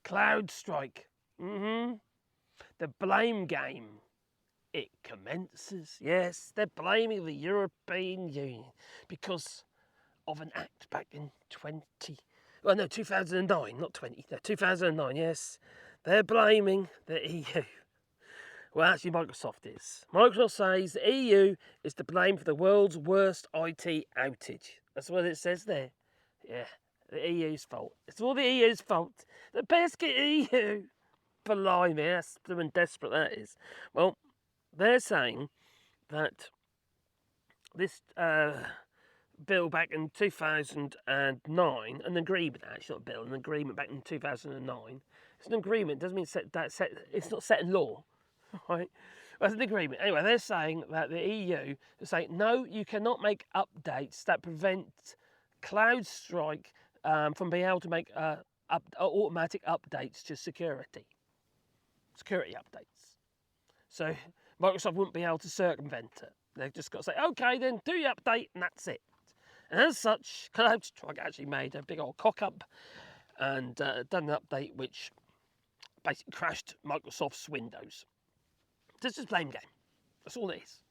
CrowdStrike. The blame game. It commences. Yes, they're blaming the European Union because of an act back in 2009, not 20, no, 2009, yes. They're blaming the EU. Well, actually, Microsoft is. Microsoft says the EU is to blame for the world's worst IT outage. That's what it says there. Yeah, the EU's fault. It's all the EU's fault. The pesky EU. Blimey, that's blooming desperate that is. Well, they're saying that this bill back in 2009, an agreement actually, not a bill, an agreement back in 2009. It's an agreement, doesn't mean it's not set in law, right? Well, it's an agreement. Anyway, they're saying that the EU is saying, no, you cannot make updates that prevent CrowdStrike from being able to make automatic updates to security updates. So Microsoft wouldn't be able to circumvent it. They've just got to say, okay, then do your update, and that's it. And as such, CrowdStrike actually made a big old cock-up and done an update which basically crashed Microsoft's Windows. This is blame game. That's all it is.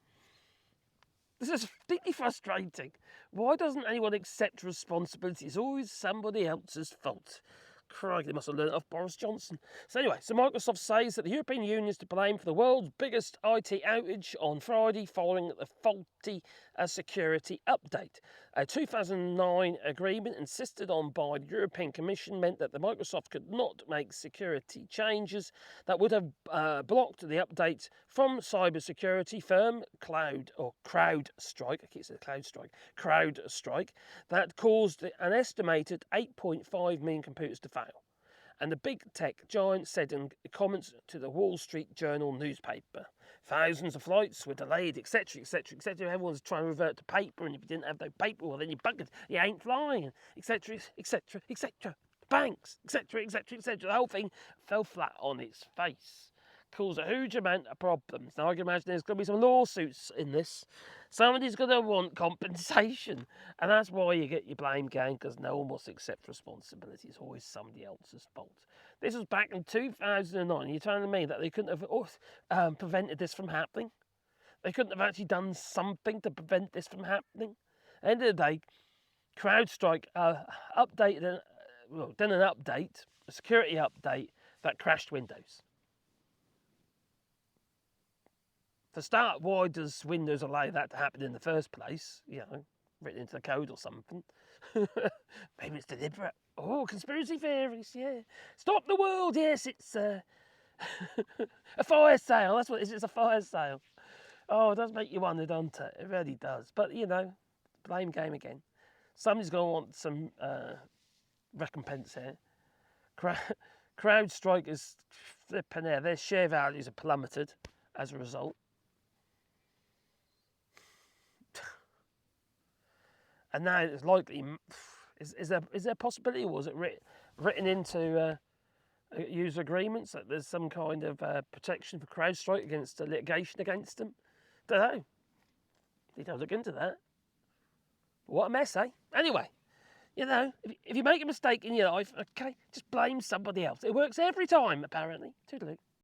This is completely frustrating. Why doesn't anyone accept responsibility? It's always somebody else's fault. Crikey, they must have learned it off Boris Johnson. So anyway, Microsoft says that the European Union is to blame for the world's biggest IT outage on Friday following the faulty security update. A 2009 agreement insisted on by the European Commission meant that the Microsoft could not make security changes that would have blocked the update from cybersecurity firm CrowdStrike. I keep saying CrowdStrike, that caused an estimated 8.5 million computers to fail. And the big tech giant said in comments to the Wall Street Journal newspaper, thousands of flights were delayed, etc., etc., etc. Everyone's trying to revert to paper, and if you didn't have no paper, well, then you're buggered. You ain't flying, etc., etc., etc. Banks, etc., etc., etc. The whole thing fell flat on its face. Caused a huge amount of problems. Now, I can imagine there's going to be some lawsuits in this. Somebody's going to want compensation. And that's why you get your blame game, because no one wants to accept responsibility. It's always somebody else's fault. This was back in 2009. You're telling me that they couldn't have prevented this from happening? They couldn't have actually done something to prevent this from happening? At the end of the day, CrowdStrike done an update, a security update, that crashed Windows. For start, why does Windows allow that to happen in the first place? You know, written into the code or something. Maybe it's deliberate. Oh, conspiracy theories, yeah. Stop the world, yes, it's a fire sale. That's what it is, it's a fire sale. Oh, it does make you wonder, doesn't it? It really does. But, you know, blame game again. Somebody's going to want some recompense here. CrowdStrike is flipping there. Their share values have plummeted as a result. And now it's likely, is there a possibility, or was it written into user agreements that there's some kind of protection for CrowdStrike against litigation against them? Don't know. Need to look into that. What a mess, eh? Anyway, you know, if you make a mistake in your life, okay, just blame somebody else. It works every time, apparently. Toodaloo.